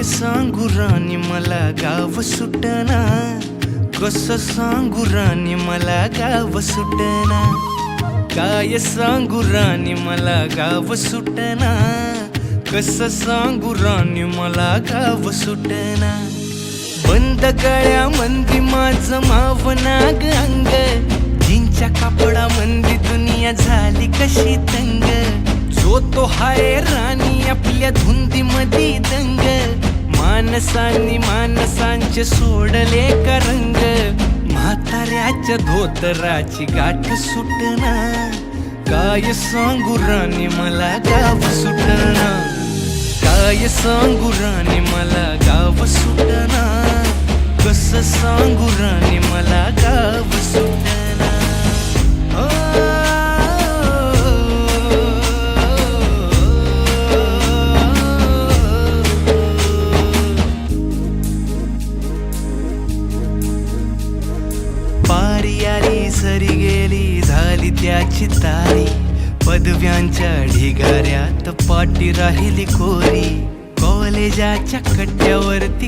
काय सांगू राणी मला गाव सुटना, कसं सांगू राणी मला गाव सुटना, काय सांगू राणी मला गाव सुटना, कसं सांगू राणी मला गाव सुटना। बंद गळ्यामंदी माझं मावनाग अंग, जीनच्या कापडामंदी दुनिया झाली कशी तंग, जो तो हाय राणी आपल्या धुंदीमधी दंग, माणसांनी माणसांचे सोडले का रंग, म्हाताऱ्याच्या धोतराची गाठ सुटना, काय सांगू राणी मला गाव सुटना, काय सांगू राणी मला गाव सुटना, कसं सांगू राणी मला गाव सुटना। पारी आली सरी गेली झाली त्याची तारी, पदव्यांच्या ढिगाऱ्यात पाठी राहिली कोरी, कॉलेजाच्या कट्ट्यावरती